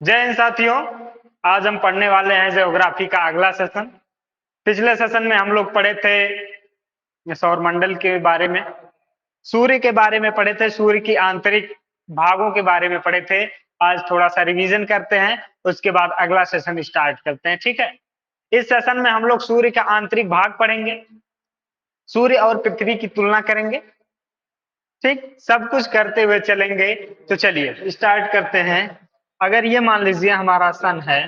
जय हिंद साथियों। आज हम पढ़ने वाले हैं ज्योग्राफी का अगला सेशन। पिछले सेशन में हम लोग पढ़े थे सौरमंडल के बारे में, सूर्य के बारे में पढ़े थे, सूर्य की आंतरिक भागों के बारे में पढ़े थे। आज थोड़ा सा रिवीजन करते हैं, उसके बाद अगला सेशन स्टार्ट करते हैं। ठीक है, इस सेशन में हम लोग सूर्य का आंतरिक भाग पढ़ेंगे, सूर्य और पृथ्वी की तुलना करेंगे। ठीक, सब कुछ करते हुए चलेंगे। तो चलिए स्टार्ट करते हैं। अगर ये मान लीजिए हमारा सन है,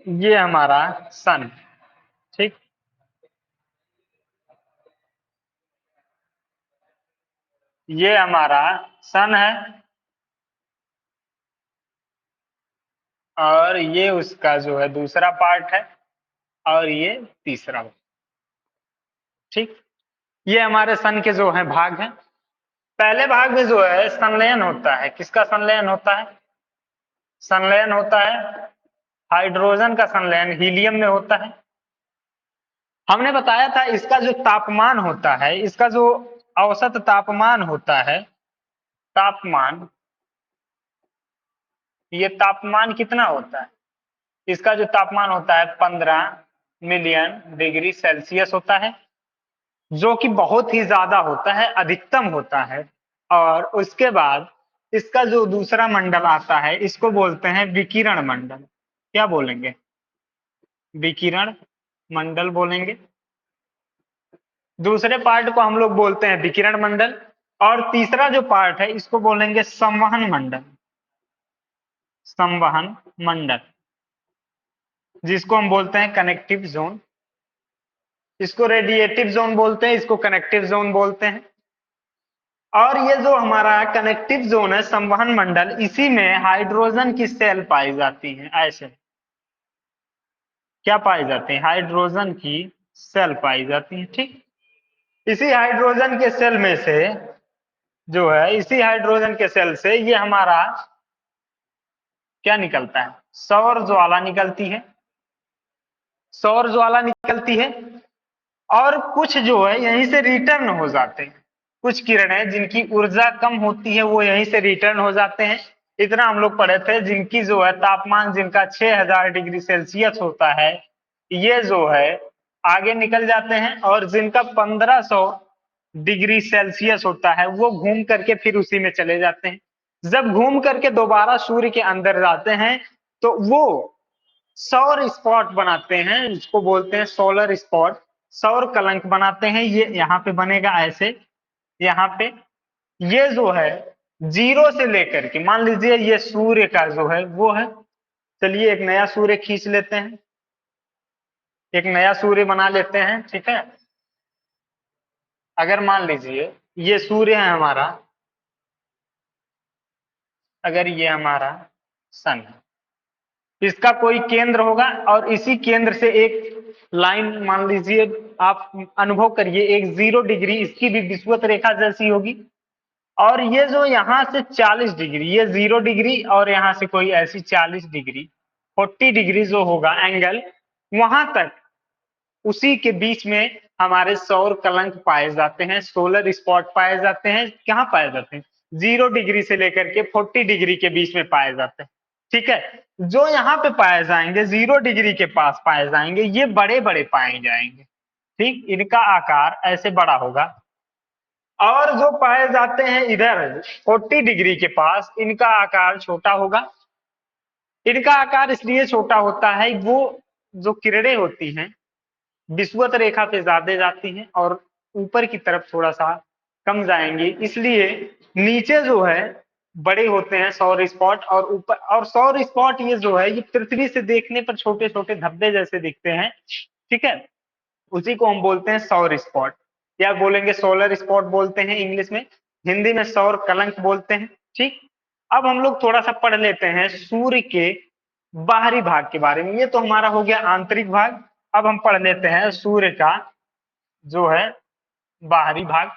ये हमारा सन, ठीक, ये हमारा सन है और ये उसका जो है दूसरा पार्ट है और ये तीसरा। ठीक, ये हमारे सन के जो है भाग हैं। पहले भाग में जो है संलयन होता है। किसका संलयन होता है? संलयन होता है हाइड्रोजन का संलयन हीलियम में होता है। हमने बताया था इसका जो तापमान होता है, इसका जो औसत तापमान होता है, तापमान, ये तापमान कितना होता है? इसका जो तापमान होता है 15 मिलियन डिग्री सेल्सियस होता है, जो कि बहुत ही ज्यादा होता है, अधिकतम होता है। और उसके बाद इसका जो दूसरा मंडल आता है, इसको बोलते हैं विकिरण मंडल। क्या बोलेंगे? विकिरण मंडल बोलेंगे। दूसरे पार्ट को हम लोग बोलते हैं विकिरण मंडल और तीसरा जो पार्ट है इसको बोलेंगे संवहन मंडल। संवहन मंडल, जिसको हम बोलते हैं कनेक्टिव जोन। इसको रेडिएटिव जोन बोलते हैं, इसको कनेक्टिव जोन बोलते हैं। और ये जो हमारा कनेक्टिव जोन है, संवहन मंडल, इसी में हाइड्रोजन की सेल पाई जाती है। ऐसे क्या पाई जाती है? हाइड्रोजन की सेल पाई जाती है। ठीक, इसी हाइड्रोजन के सेल में से जो है, इसी हाइड्रोजन के सेल से ये हमारा क्या निकलता है? सौर ज्वाला निकलती है। सौर ज्वाला निकलती है और कुछ जो है यहीं से रिटर्न हो जाते हैं। कुछ किरणें जिनकी ऊर्जा कम होती है वो यहीं से रिटर्न हो जाते हैं। इतना हम लोग पढ़े थे। जिनकी जो है तापमान जिनका 6000 डिग्री सेल्सियस होता है, ये जो है आगे निकल जाते हैं, और जिनका 1500 डिग्री सेल्सियस होता है वो घूम करके फिर उसी में चले जाते हैं। जब घूम करके दोबारा सूर्य के अंदर जाते हैं तो वो सौर स्पॉट बनाते हैं, इसको बोलते हैं सोलर स्पॉट, सौर कलंक बनाते हैं। ये यहाँ पे बनेगा ऐसे, यहाँ पे ये जो है जीरो से लेकर के, मान लीजिए ये सूर्य का जो है वो है। चलिए एक नया सूर्य खींच लेते हैं, एक नया सूर्य बना लेते हैं। ठीक है, अगर मान लीजिए ये सूर्य है हमारा, अगर ये हमारा सन है, इसका कोई केंद्र होगा और इसी केंद्र से एक लाइन, मान लीजिए आप अनुभव करिए, एक 0 डिग्री इसकी भी विषुवत रेखा जैसी होगी। और ये जो यहाँ से 40 डिग्री, ये 0 डिग्री और यहाँ से कोई ऐसी 40 डिग्री, 40 डिग्री जो होगा एंगल, वहां तक उसी के बीच में हमारे सौर कलंक पाए जाते हैं, सोलर स्पॉट पाए जाते हैं। कहाँ पाए जाते हैं? 0 डिग्री से लेकर के 40 डिग्री के बीच में पाए जाते हैं। ठीक है, जो यहाँ पे पाए जाएंगे 0 डिग्री के पास पाए जाएंगे, ये बड़े बड़े पाए जाएंगे। ठीक, इनका आकार ऐसे बड़ा होगा। और जो पाए जाते हैं इधर 40 डिग्री के पास, इनका आकार छोटा होगा। इनका आकार इसलिए छोटा होता है, वो जो किरणें होती हैं विषुवत रेखा पे ज्यादा जाती हैं और ऊपर की तरफ थोड़ा सा कम जाएंगी, इसलिए नीचे जो है बड़े होते हैं सौर स्पॉट, और ऊपर, और सौर स्पॉट ये जो है ये पृथ्वी से देखने पर छोटे छोटे धब्बे जैसे दिखते हैं। ठीक है, उसी को हम बोलते हैं सौर स्पॉट, या बोलेंगे सोलर स्पॉट बोलते हैं इंग्लिश में, हिंदी में सौर कलंक बोलते हैं। ठीक, अब हम लोग थोड़ा सा पढ़ लेते हैं सूर्य के बाहरी भाग के बारे में। ये तो हमारा हो गया आंतरिक भाग। अब हम पढ़ लेते हैं सूर्य का जो है बाहरी भाग।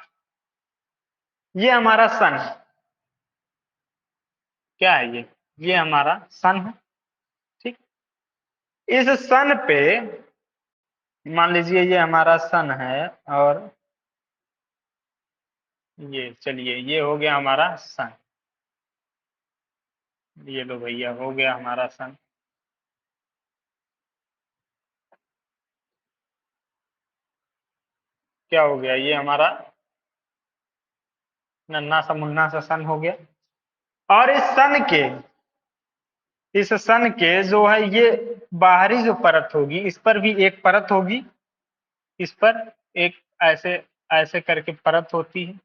ये हमारा सन है। क्या है ये हमारा सन है। ठीक, इस सन पे मान लीजिए ये हमारा सन है, और ये चलिए ये हो गया हमारा सन। ये लो भैया, हो गया हमारा सन। क्या हो गया, ये हमारा नन्ना सा मुन्ना सा सन हो गया। और इस सन के जो है ये बाहरी जो परत होगी, इस पर भी एक परत होगी, इस पर एक ऐसे ऐसे करके परत होती है।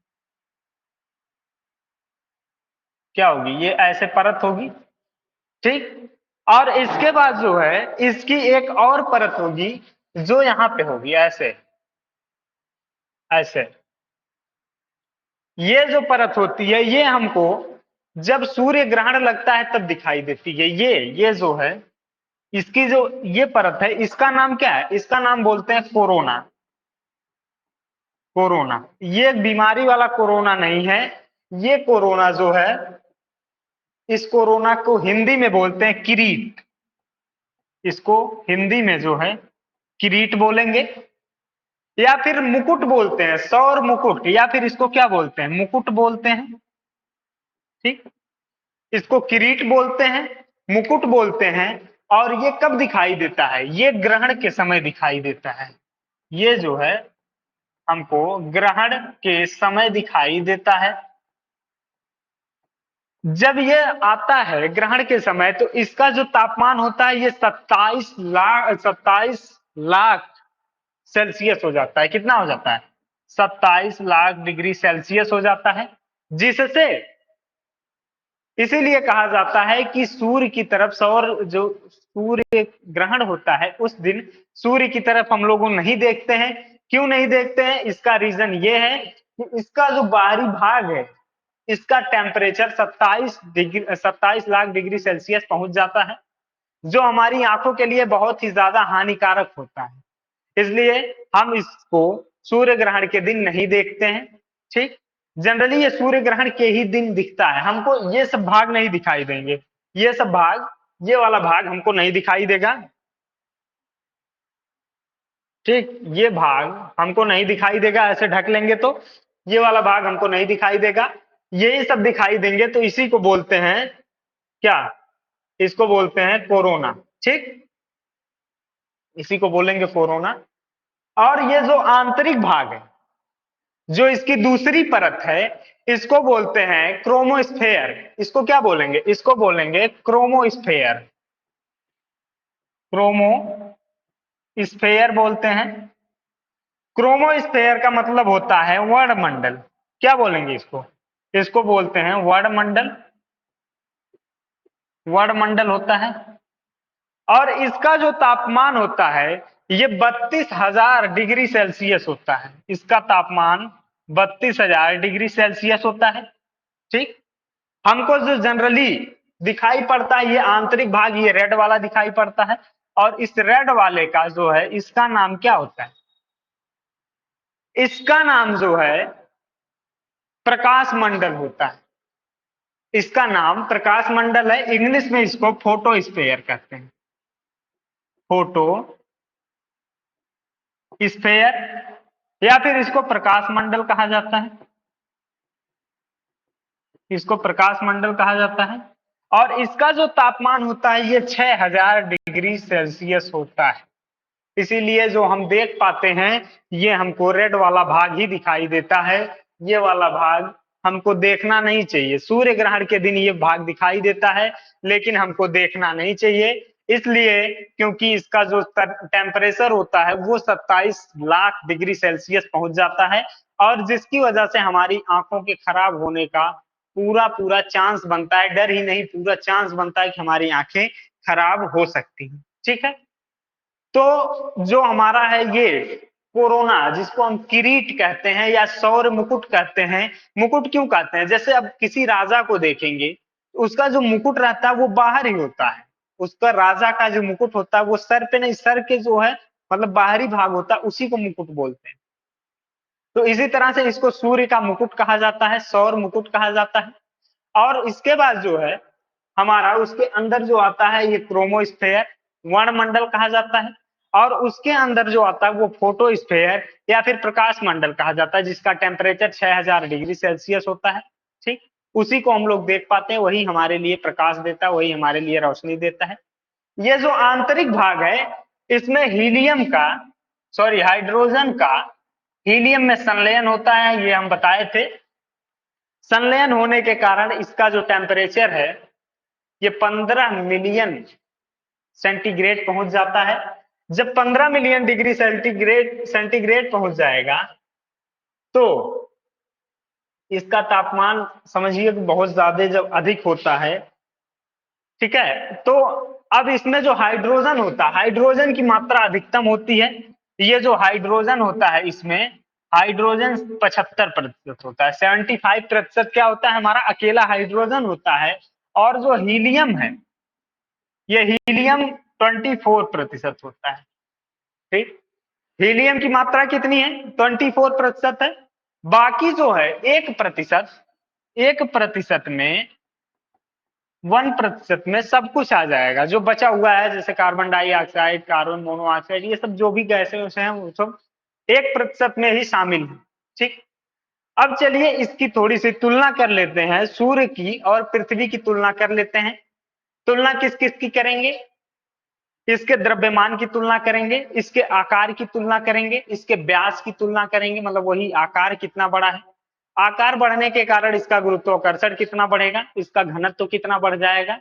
क्या होगी, ये ऐसे परत होगी, ठीक। और इसके बाद जो है इसकी एक और परत होगी जो यहाँ पे होगी, ऐसे ऐसे। ये जो परत होती है ये हमको जब सूर्य ग्रहण लगता है तब दिखाई देती है। ये जो है इसकी जो ये परत है, इसका नाम क्या है, इसका नाम बोलते हैं कोरोना। कोरोना, ये बीमारी वाला कोरोना नहीं है। ये कोरोना जो है, इस कोरोना को हिंदी में बोलते हैं किरीट। इसको हिंदी में जो है किरीट बोलेंगे, या फिर मुकुट बोलते हैं, सौर मुकुट, या फिर इसको क्या बोलते हैं, मुकुट बोलते हैं, ठीक। इसको किरीट बोलते हैं, मुकुट बोलते हैं। और ये कब दिखाई देता है, ये ग्रहण के समय दिखाई देता है। ये जो है हमको ग्रहण के समय दिखाई देता है। जब ये आता है ग्रहण के समय तो इसका जो तापमान होता है ये 27 लाख सेल्सियस हो जाता है। कितना हो जाता है, 27 लाख डिग्री सेल्सियस हो जाता है। जिससे इसीलिए कहा जाता है कि सूर्य की तरफ, सौर जो सूर्य ग्रहण होता है उस दिन सूर्य की तरफ हम लोग नहीं देखते हैं। क्यों नहीं देखते हैं, इसका रीजन ये है कि इसका जो बाहरी भाग है इसका टेम्परेचर 27 लाख डिग्री सेल्सियस पहुंच जाता है, जो हमारी आंखों के लिए बहुत ही ज्यादा हानिकारक होता है। इसलिए हम इसको सूर्य ग्रहण के दिन नहीं देखते हैं, ठीक। जनरली ये सूर्य ग्रहण के ही दिन दिखता है, हमको ये सब भाग नहीं दिखाई देंगे। ये सब भाग, ये वाला भाग हमको नहीं दिखाई देगा, ठीक। ये भाग हमको नहीं दिखाई देगा, ऐसे ढक लेंगे तो ये वाला भाग हमको नहीं दिखाई देगा। यही सब दिखाई देंगे, तो इसी को बोलते हैं क्या, इसको बोलते हैं कोरोना, ठीक। इसी को बोलेंगे कोरोना। और ये जो आंतरिक भाग है, जो इसकी दूसरी परत है, इसको बोलते हैं क्रोमोस्फेयर। इसको क्या बोलेंगे, इसको बोलेंगे क्रोमोस्फेयर। क्रोमोस्फेयर बोलते हैं। क्रोमोस्फेयर का मतलब होता है वर्णमंडल। क्या बोलेंगे इसको, इसको बोलते हैं वर्णमंडल। वर्णमंडल होता है। और इसका जो तापमान होता है ये 32,000 डिग्री सेल्सियस होता है। इसका तापमान 32,000 डिग्री सेल्सियस होता है, ठीक। हमको जो जनरली दिखाई पड़ता है ये आंतरिक भाग, ये रेड वाला दिखाई पड़ता है। और इस रेड वाले का जो है इसका नाम क्या होता है, इसका नाम जो है प्रकाश मंडल होता है। इसका नाम प्रकाश मंडल है, इंग्लिश में इसको फोटोस्फेयर कहते हैं। फोटो स्फेयर, या फिर इसको प्रकाश मंडल कहा जाता है। इसको प्रकाश मंडल कहा जाता है। और इसका जो तापमान होता है ये 6,000 डिग्री सेल्सियस होता है। इसीलिए जो हम देख पाते हैं ये हमको रेड वाला भाग ही दिखाई देता है। ये वाला भाग हमको देखना नहीं चाहिए। सूर्य ग्रहण के दिन ये भाग दिखाई देता है लेकिन हमको देखना नहीं चाहिए, इसलिए क्योंकि इसका जो टेम्परेचर होता है वो 27 लाख डिग्री सेल्सियस पहुंच जाता है। और जिसकी वजह से हमारी आंखों के खराब होने का पूरा पूरा चांस बनता है, डर ही नहीं पूरा चांस बनता है कि हमारी आंखें खराब हो सकती हैं, ठीक है। तो जो हमारा है ये कोरोना, जिसको हम किरीट कहते हैं या सौर मुकुट कहते हैं। मुकुट क्यों कहते हैं, जैसे अब किसी राजा को देखेंगे उसका जो मुकुट रहता है वो बाहर ही होता है। उसका राजा का जो मुकुट होता है वो सर पे नहीं, सर के जो है मतलब बाहरी भाग होता है उसी को मुकुट बोलते हैं। तो इसी तरह से इसको सूर्य का मुकुट कहा जाता है, सौर मुकुट कहा जाता है। और इसके बाद जो है हमारा उसके अंदर जो आता है ये क्रोमोस्फेयर, वर्णमंडल कहा जाता है। और उसके अंदर जो आता है वो फोटोस्फेयर या फिर प्रकाश मंडल कहा जाता है, जिसका टेम्परेचर 6,000 डिग्री सेल्सियस होता है, ठीक। उसी को हम लोग देख पाते हैं, वही हमारे लिए प्रकाश देता है, वही हमारे लिए रोशनी देता है। ये जो आंतरिक भाग है इसमें हीलियम का सॉरी हाइड्रोजन का हीलियम में संलयन होता है, ये हम बताए थे। संलयन होने के कारण इसका जो टेम्परेचर है ये 15 मिलियन सेंटीग्रेड पहुंच जाता है। जब 15 मिलियन डिग्री सेंटीग्रेड पहुंच जाएगा तो इसका तापमान समझिए कि बहुत ज्यादा जब अधिक होता है, ठीक है, तो अब इसमें जो हाइड्रोजन होता है, हाइड्रोजन की मात्रा अधिकतम होती है। ये जो हाइड्रोजन होता है इसमें हाइड्रोजन 75% होता है, 75% क्या होता है हमारा अकेला हाइड्रोजन होता है। और जो हीलियम है ये हीलियम 24% होता है। ठीक, हीलियम की मात्रा कितनी है 24% है। बाकी जो है 1% में 1% में सब कुछ आ जाएगा। जो बचा हुआ है जैसे कार्बन डाइऑक्साइड, कार्बन मोनोऑक्साइड, ये सब जो भी गैसें हैं वो सब 1% में ही शामिल है। ठीक, अब चलिए इसकी थोड़ी सी तुलना कर लेते हैं, सूर्य की और पृथ्वी की तुलना कर लेते हैं। तुलना किस किस की करेंगे, इसके द्रव्यमान की तुलना करेंगे, इसके आकार की तुलना करेंगे, इसके व्यास की तुलना करेंगे, मतलब वही आकार कितना बड़ा है। आकार बढ़ने के कारण इसका गुरुत्वाकर्षण कितना बढ़ेगा, इसका घनत्व तो कितना बढ़ जाएगा,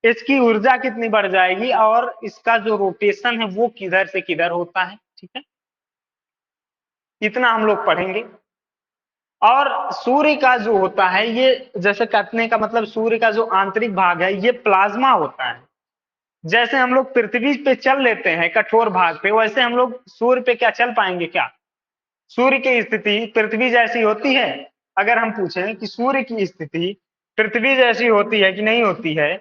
इसकी ऊर्जा कितनी बढ़ जाएगी, और इसका जो रोटेशन है वो किधर से किधर होता है। ठीक है, इतना हम लोग पढ़ेंगे। और सूर्य का जो होता है ये, जैसे कहने का मतलब सूर्य का जो आंतरिक भाग है ये प्लाज्मा होता है। जैसे हम लोग पृथ्वी पे चल लेते हैं कठोर भाग पे, वैसे हम लोग सूर्य पे क्या चल पाएंगे क्या। सूर्य की स्थिति पृथ्वी जैसी होती है। अगर हम पूछें कि सूर्य की स्थिति पृथ्वी जैसी होती है कि नहीं होती है,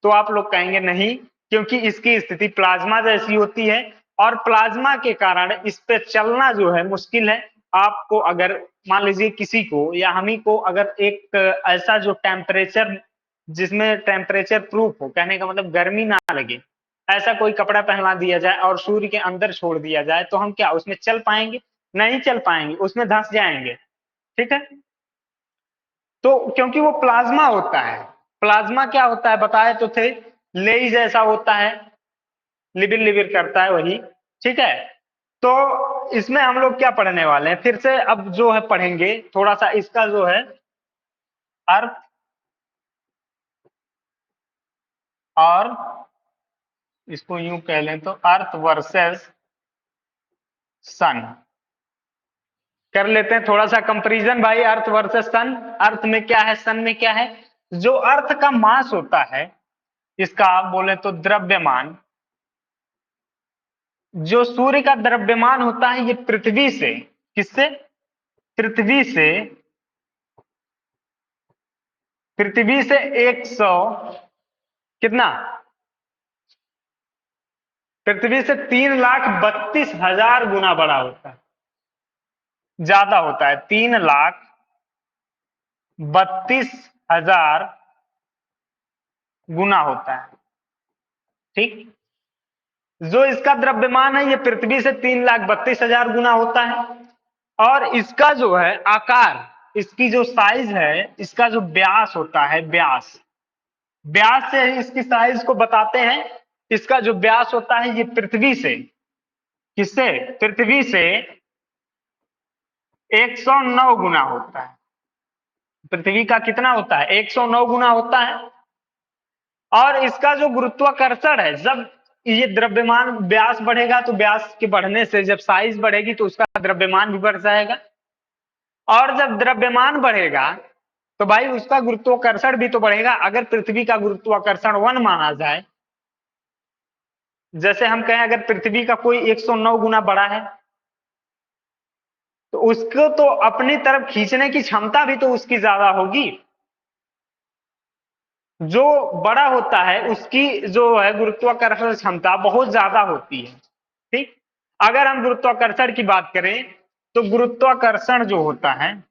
तो आप लोग कहेंगे नहीं, क्योंकि इसकी स्थिति प्लाज्मा जैसी होती है। और प्लाज्मा के कारण इस पे चलना जो है मुश्किल है। आपको अगर मान लीजिए किसी को या हम ही को अगर एक ऐसा जो टेम्परेचर, जिसमें टेम्परेचर प्रूफ हो, कहने का मतलब गर्मी ना लगे, ऐसा कोई कपड़ा पहना दिया जाए और सूर्य के अंदर छोड़ दिया जाए, तो हम क्या उसमें चल पाएंगे, नहीं चल पाएंगे, उसमें धंस जाएंगे। ठीक है, तो क्योंकि वो प्लाज्मा होता है। प्लाज्मा क्या होता है बताए तो थे, लेई जैसा होता है, लिबिर लिबिर करता है वही। ठीक है, तो इसमें हम लोग क्या पढ़ने वाले हैं, फिर से अब जो है पढ़ेंगे थोड़ा सा इसका जो है अर्थ और, इसको यूं कह लें तो अर्थ वर्सेस सन कर लेते हैं, थोड़ा सा कंपैरिजन भाई, अर्थ वर्सेस सन। अर्थ में क्या है, सन में क्या है। जो अर्थ का मास होता है इसका आप बोले तो द्रव्यमान, जो सूर्य का द्रव्यमान होता है ये पृथ्वी से, किससे, पृथ्वी से, पृथ्वी से 100 कितना, पृथ्वी से 3,32,000 गुना बड़ा होता है, ज्यादा होता है, 3,32,000 गुना होता है। ठीक, जो इसका द्रव्यमान है ये पृथ्वी से 3,32,000 गुना होता है। और इसका जो है आकार, इसकी जो साइज है, इसका जो व्यास होता है, व्यास, व्यास से ही इसकी साइज को बताते हैं। इसका जो व्यास होता है ये पृथ्वी से, किससे, पृथ्वी से 109 गुना होता है। पृथ्वी का कितना होता है, 109 गुना होता है। और इसका जो गुरुत्वाकर्षण है, जब ये द्रव्यमान व्यास बढ़ेगा तो व्यास के बढ़ने से जब साइज बढ़ेगी तो उसका द्रव्यमान भी बढ़ जाएगा। और जब द्रव्यमान बढ़ेगा तो भाई उसका गुरुत्वाकर्षण भी तो बढ़ेगा। अगर पृथ्वी का गुरुत्वाकर्षण 1 माना जाए, जैसे हम कहें अगर पृथ्वी का कोई 109 गुना बड़ा है, तो उसको तो अपनी तरफ खींचने की क्षमता भी तो उसकी ज्यादा होगी। जो बड़ा होता है उसकी जो है गुरुत्वाकर्षण क्षमता बहुत ज्यादा होती है। ठीक, अगर हम गुरुत्वाकर्षण की बात करें तो गुरुत्वाकर्षण जो होता है,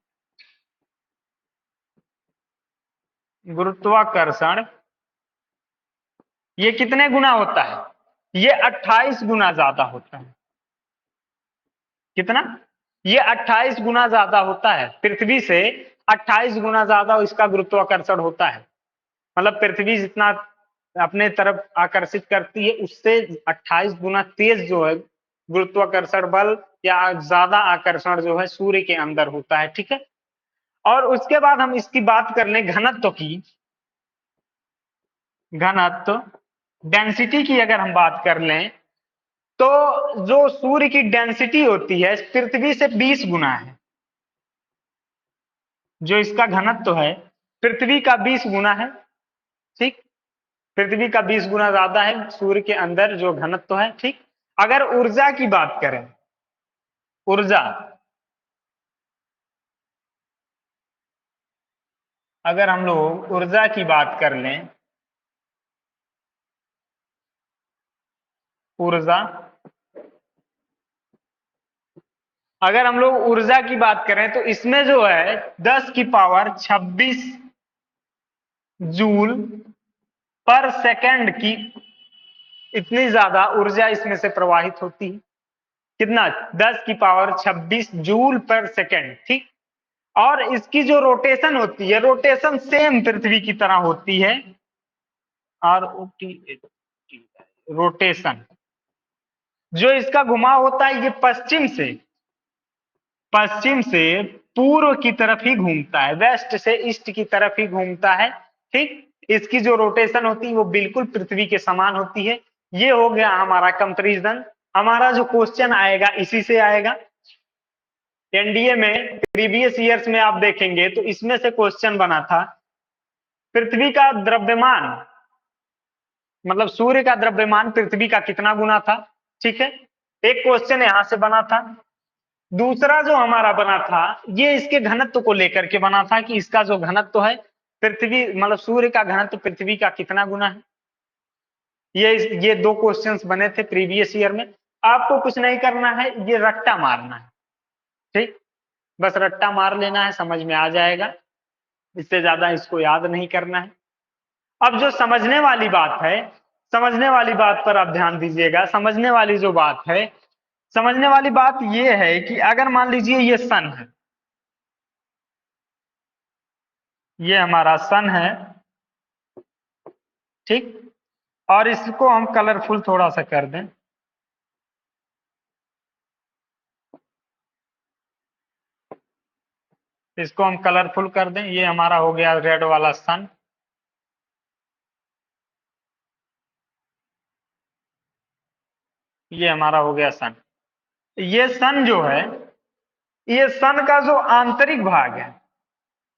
गुरुत्वाकर्षण ये कितने गुना होता है, ये 28 गुना ज्यादा होता है। कितना, ये 28 गुना ज्यादा होता है पृथ्वी से। 28 गुना ज्यादा इसका गुरुत्वाकर्षण होता है। मतलब पृथ्वी जितना अपने तरफ आकर्षित करती है उससे 28 गुना तेज जो है गुरुत्वाकर्षण बल या ज्यादा आकर्षण जो है सूर्य के अंदर होता है। ठीक है, और उसके बाद हम इसकी बात कर लें घनत्व की। घनत्व डेंसिटी की अगर हम बात कर लें तो जो सूर्य की डेंसिटी होती है पृथ्वी से 20 गुना है। जो इसका घनत्व है पृथ्वी का 20 गुना है। ठीक, पृथ्वी का 20 गुना ज्यादा है सूर्य के अंदर जो घनत्व है। ठीक, अगर ऊर्जा की बात करें, ऊर्जा, अगर हम लोग ऊर्जा की बात कर लें, ऊर्जा, अगर हम लोग ऊर्जा की बात करें तो इसमें जो है 10 की पावर 26 जूल पर सेकंड की इतनी ज्यादा ऊर्जा इसमें से प्रवाहित होती है। कितना? 10 की पावर 26 जूल पर सेकंड। ठीक, और इसकी जो रोटेशन होती है, रोटेशन सेम पृथ्वी की तरह होती है। रोटेशन जो इसका घुमाव होता है ये पश्चिम से पूर्व की तरफ ही घूमता है, वेस्ट से ईस्ट की तरफ ही घूमता है। ठीक, इसकी जो रोटेशन होती है वो बिल्कुल पृथ्वी के समान होती है। ये हो गया हमारा कंपैरिजन। हमारा जो क्वेश्चन आएगा इसी से आएगा। एनडीए में प्रीवियस ईयर्स में आप देखेंगे तो इसमें से क्वेश्चन बना था पृथ्वी का द्रव्यमान, मतलब सूर्य का द्रव्यमान पृथ्वी का कितना गुना था। ठीक है, एक क्वेश्चन यहां से बना था। दूसरा जो हमारा बना था ये इसके घनत्व को लेकर के बना था कि इसका जो घनत्व है पृथ्वी, मतलब सूर्य का घनत्व पृथ्वी का कितना गुना है। ये दो क्वेश्चंस बने थे प्रीवियस ईयर में। आपको कुछ नहीं करना है, ये रट्टा मारना है। ठीक, बस रट्टा मार लेना है, समझ में आ जाएगा। इससे ज्यादा इसको याद नहीं करना है। अब जो समझने वाली बात है, समझने वाली बात पर आप ध्यान दीजिएगा। समझने वाली जो बात है, समझने वाली बात यह है कि अगर मान लीजिए ये सन है, ये हमारा सन है। ठीक, और इसको हम कलरफुल थोड़ा सा कर दें। इसको हम कलरफुल कर दें। ये हमारा हो गया रेड वाला सन। ये हमारा हो गया सन। ये सन जो है, ये सन का जो आंतरिक भाग है,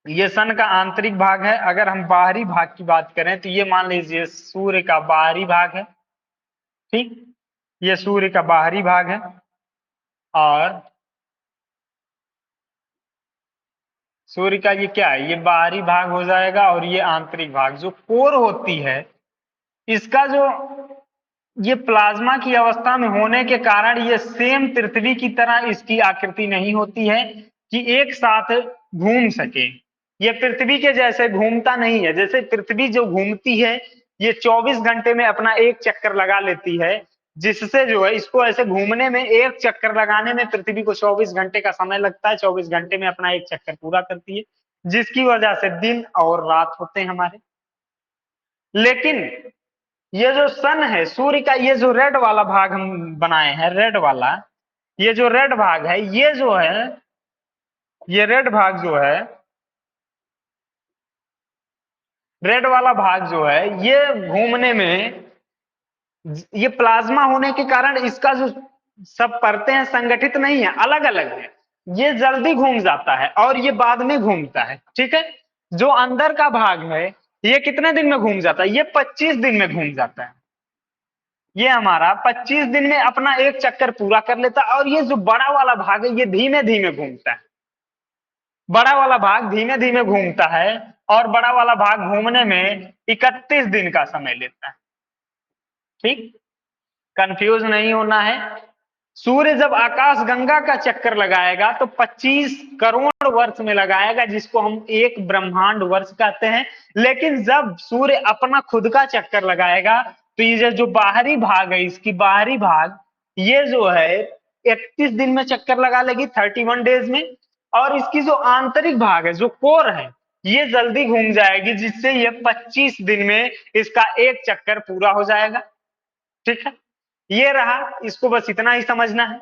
ये सन का आंतरिक भाग है। अगर हम बाहरी भाग की बात करें तो ये मान लीजिए सूर्य का बाहरी भाग है। ठीक, ये सूर्य का बाहरी भाग है। और सूर्य का ये क्या है, ये बाहरी भाग हो जाएगा। और ये आंतरिक भाग जो कोर होती है, इसका जो ये प्लाज्मा की अवस्था में होने के कारण ये सेम पृथ्वी की तरह इसकी आकृति नहीं होती है कि एक साथ घूम सके। ये पृथ्वी के जैसे घूमता नहीं है। जैसे पृथ्वी जो घूमती है ये 24 घंटे में अपना एक चक्कर लगा लेती है, जिससे जो है इसको ऐसे घूमने में, एक चक्कर लगाने में पृथ्वी को 24 घंटे का समय लगता है। 24 घंटे में अपना एक चक्कर पूरा करती है, जिसकी वजह से दिन और रात होते हैं हमारे। लेकिन ये जो सन है सूर्य का, ये जो रेड वाला भाग हम बनाए हैं, रेड वाला, ये जो रेड भाग है, ये जो है, ये रेड भाग जो है, रेड वाला भाग जो है ये घूमने में, ये प्लाज्मा होने के कारण इसका जो सब परतें हैं संगठित नहीं है, अलग अलग है। ये जल्दी घूम जाता है और ये बाद में घूमता है। ठीक है, जो अंदर का भाग है ये कितने दिन में घूम जाता है, ये 25 दिन में घूम जाता है। ये हमारा 25 दिन में अपना एक चक्कर पूरा कर लेता है। और ये जो बड़ा वाला भाग है ये धीमे धीमे घूमता है। बड़ा वाला भाग धीमे धीमे घूमता है और बड़ा वाला भाग घूमने में 31 दिन का समय लेता है। ठीक, कंफ्यूज नहीं होना है। सूर्य जब आकाश गंगा का चक्कर लगाएगा तो 25 करोड़ वर्ष में लगाएगा, जिसको हम एक ब्रह्मांड वर्ष कहते हैं। लेकिन जब सूर्य अपना खुद का चक्कर लगाएगा तो ये जो बाहरी भाग है, इसकी बाहरी भाग, ये जो है 31 दिन में चक्कर लगा लेगी, 31 डेज में। और इसकी जो आंतरिक भाग है, जो कोर है, ये जल्दी घूम जाएगी, जिससे ये 25 दिन में इसका एक चक्कर पूरा हो जाएगा। ठीक है, ये रहा, इसको बस इतना ही समझना है।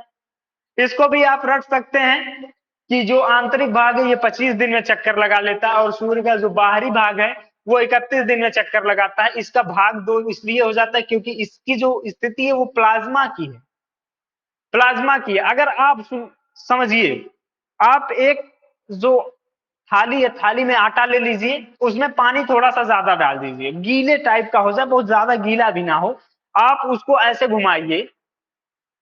इसको भी आप रख सकते हैं कि जो आंतरिक भाग है ये 25 दिन में चक्कर लगा लेता है, और सूर्य का जो बाहरी भाग है वो 31 दिन में चक्कर लगाता है। इसका भाग 2 इसलिए हो जाता है क्योंकि इसकी जो स्थिति है वो प्लाज्मा की है, प्लाज्मा की है। अगर आप समझिए, आप एक जो थाली है, थाली में आटा ले लीजिए, उसमें पानी थोड़ा सा ज्यादा डाल दीजिए, गीले टाइप का हो जाए, बहुत ज्यादा गीला भी ना हो। आप उसको ऐसे घुमाइए,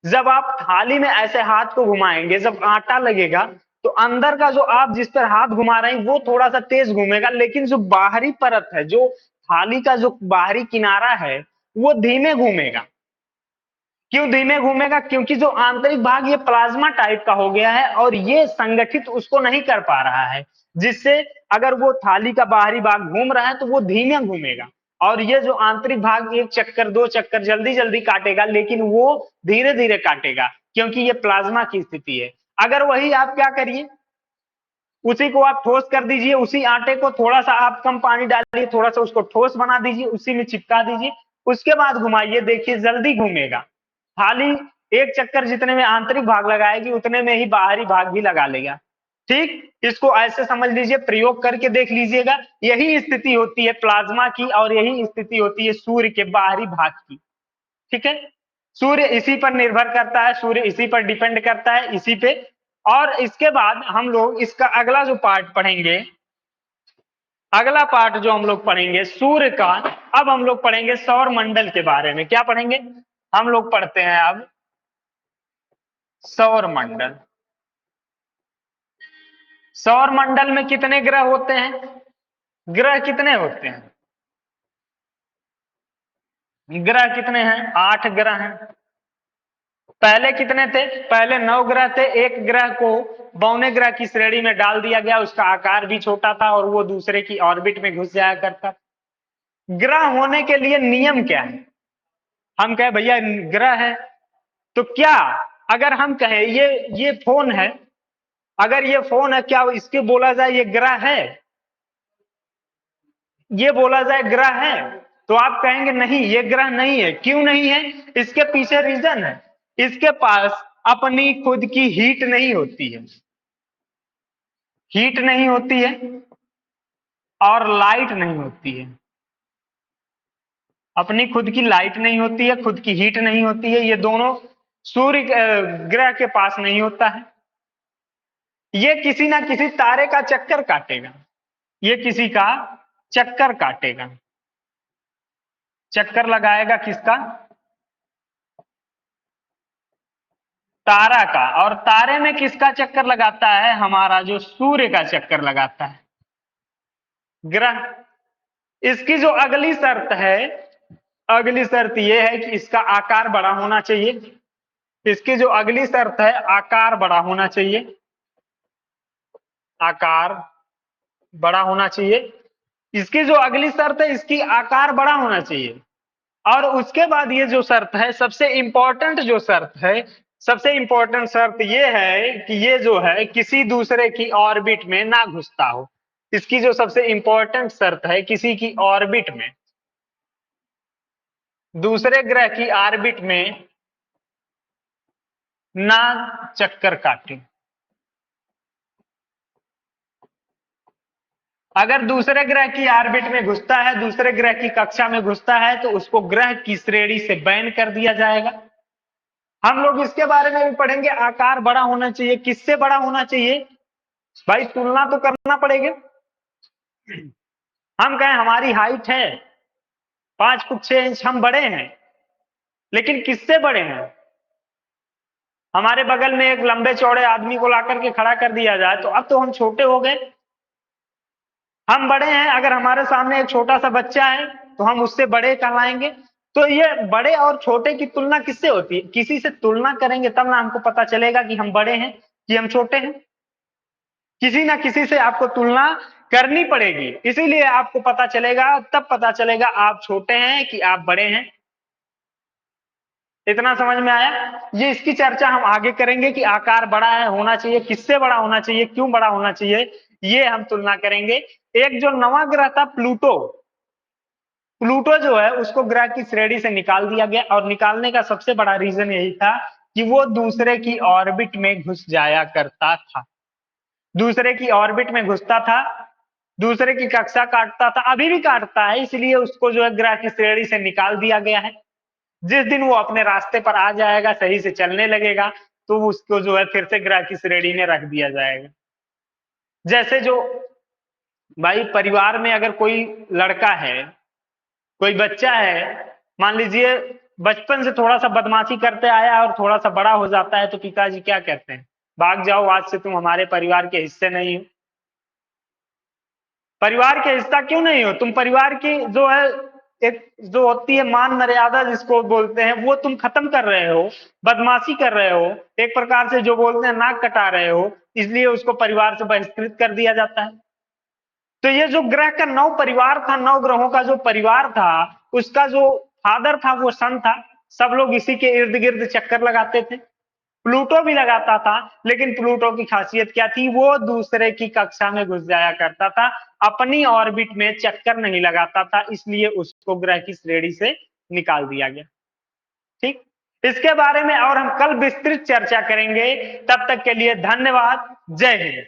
जब आप थाली में ऐसे हाथ को घुमाएंगे, जब आटा लगेगा तो अंदर का जो आप जिस पर हाथ घुमा रहे हैं वो थोड़ा सा तेज घूमेगा, लेकिन जो बाहरी परत है, जो थाली का जो बाहरी किनारा है, वो धीमे घूमेगा। क्यों धीमे घूमेगा? क्योंकि जो आंतरिक भाग ये प्लाज्मा टाइप का हो गया है और ये संगठित उसको नहीं कर पा रहा है, जिससे अगर वो थाली का बाहरी भाग घूम रहा है तो वो धीमे घूमेगा, और ये जो आंतरिक भाग एक चक्कर दो चक्कर जल्दी जल्दी काटेगा, लेकिन वो धीरे धीरे काटेगा, क्योंकि ये प्लाज्मा की स्थिति है। अगर वही आप क्या करिए, उसी को आप ठोस कर दीजिए, उसी आटे को थोड़ा सा आप कम पानी डालिए, थोड़ा सा उसको ठोस बना दीजिए, उसी में चिपका दीजिए, उसके बाद घुमाइए, देखिए जल्दी घूमेगा। थाली एक चक्कर जितने में आंतरिक भाग लगाएगी उतने में ही बाहरी भाग भी लगा लेगा। ठीक, इसको ऐसे समझ लीजिए, प्रयोग करके देख लीजिएगा। यही स्थिति होती है प्लाज्मा की, और यही स्थिति होती है सूर्य के बाहरी भाग की। ठीक है, सूर्य इसी पर निर्भर करता है, सूर्य इसी पर डिपेंड करता है, इसी पे। और इसके बाद हम लोग इसका अगला जो पार्ट पढ़ेंगे, अगला पार्ट जो हम लोग पढ़ेंगे सूर्य का, अब हम लोग पढ़ेंगे सौर मंडल के बारे में। क्या पढ़ेंगे? हम लोग पढ़ते हैं अब सौर मंडल। सौर मंडल में कितने ग्रह होते हैं? ग्रह कितने होते हैं? ग्रह कितने हैं? 8 ग्रह हैं। पहले कितने थे? पहले 9 ग्रह थे। एक ग्रह को बौने ग्रह की श्रेणी में डाल दिया गया, उसका आकार भी छोटा था और वो दूसरे की ऑर्बिट में घुस जाया करता। ग्रह होने के लिए नियम क्या है? हम कहे भैया ग्रह है, तो क्या अगर हम कहें ये फोन है, अगर ये फोन है, क्या इसके बोला जाए ये ग्रह है? ये बोला जाए ग्रह है? तो आप कहेंगे नहीं, ये ग्रह नहीं है। क्यों नहीं है? इसके पीछे रीजन है। इसके पास अपनी खुद की हीट नहीं होती है, हीट नहीं होती है, और लाइट नहीं होती है। अपनी खुद की लाइट नहीं होती है, खुद की हीट नहीं होती है, ये दोनों सूर्य ग्रह के पास नहीं होता है। ये किसी ना किसी तारे का चक्कर काटेगा, ये किसी का चक्कर काटेगा, चक्कर लगाएगा किसका? तारा का। और तारे में किसका चक्कर लगाता है? हमारा जो सूर्य का चक्कर लगाता है ग्रह। इसकी जो अगली शर्त है, अगली शर्त यह है कि इसका आकार बड़ा होना चाहिए। इसकी जो अगली शर्त है, आकार बड़ा होना चाहिए, आकार बड़ा होना चाहिए। इसकी जो अगली शर्त है, इसकी आकार बड़ा होना चाहिए। और उसके बाद ये जो शर्त है, सबसे इंपॉर्टेंट जो शर्त है, सबसे इंपॉर्टेंट शर्त ये है कि ये जो है किसी दूसरे की ऑर्बिट में ना घुसता हो। इसकी जो सबसे इंपॉर्टेंट शर्त है, किसी की ऑर्बिट में, दूसरे ग्रह की ऑर्बिट में ना चक्कर काटे। अगर दूसरे ग्रह की ऑर्बिट में घुसता है, दूसरे ग्रह की कक्षा में घुसता है, तो उसको ग्रह की श्रेणी से बैन कर दिया जाएगा। हम लोग इसके बारे में भी पढ़ेंगे। आकार बड़ा होना चाहिए, किससे बड़ा होना चाहिए भाई? तुलना तो करना पड़ेगा। हम कहें हमारी हाइट है 5 फुट 6 इंच, हम बड़े हैं, लेकिन किससे बड़े हैं? हमारे बगल में एक लंबे चौड़े आदमी को लाकर के खड़ा कर दिया जाए तो अब तो हम छोटे हो गए, हम बड़े हैं। अगर हमारे सामने एक छोटा सा बच्चा है तो हम उससे बड़े कहलाएंगे। तो ये बड़े और छोटे की तुलना किससे होती है? किसी से तुलना करेंगे तब ना हमको पता चलेगा कि हम बड़े हैं कि हम छोटे हैं। किसी ना किसी से आपको तुलना करनी पड़ेगी, इसीलिए आपको पता चलेगा, तब पता चलेगा आप छोटे हैं कि आप बड़े हैं। इतना समझ में आया। ये इसकी चर्चा हम आगे करेंगे कि आकार बड़ा है होना चाहिए, किससे बड़ा होना चाहिए, क्यों बड़ा होना चाहिए, ये हम तुलना करेंगे। एक जो नवा ग्रह था प्लूटो, प्लूटो जो है उसको ग्रह की श्रेणी से निकाल दिया गया, और निकालने का सबसे बड़ा रीजन यही था कि वो दूसरे की ऑर्बिट में घुस जाया करता था, दूसरे की ऑर्बिट में घुसता था, दूसरे की कक्षा काटता था, अभी भी काटता है, इसलिए उसको जो है ग्रह की श्रेणी से निकाल दिया गया है। जिस दिन वो अपने रास्ते पर आ जाएगा, सही से चलने लगेगा, तो उसको जो है फिर से ग्रह की श्रेणी में रख दिया जाएगा। जैसे जो भाई परिवार में अगर कोई लड़का है, कोई बच्चा है, मान लीजिए बचपन से थोड़ा सा बदमाशी करते आया और थोड़ा सा बड़ा हो जाता है, तो पिताजी क्या कहते हैं, भाग जाओ, आज से तुम हमारे परिवार के हिस्से नहीं हो। परिवार के हिस्सा क्यों नहीं हो, तुम परिवार की जो है एक जो होती है मान मर्यादा जिसको बोलते हैं, वो तुम खत्म कर रहे हो, बदमाशी कर रहे हो, एक प्रकार से जो बोलते हैं नाक कटा रहे हो, इसलिए उसको परिवार से बहिष्कृत कर दिया जाता है। तो ये जो ग्रह का नौ परिवार था, नौ ग्रहों का जो परिवार था, उसका जो फादर था वो सन था, सब लोग इसी के इर्द गिर्द चक्कर लगाते थे। प्लूटो भी लगाता था, लेकिन प्लूटो की खासियत क्या थी, वो दूसरे की कक्षा में घुस जाया करता था, अपनी ऑर्बिट में चक्कर नहीं लगाता था, इसलिए उसको ग्रह की श्रेणी से निकाल दिया गया। ठीक, इसके बारे में और हम कल विस्तृत चर्चा करेंगे। तब तक के लिए धन्यवाद। जय हिंद।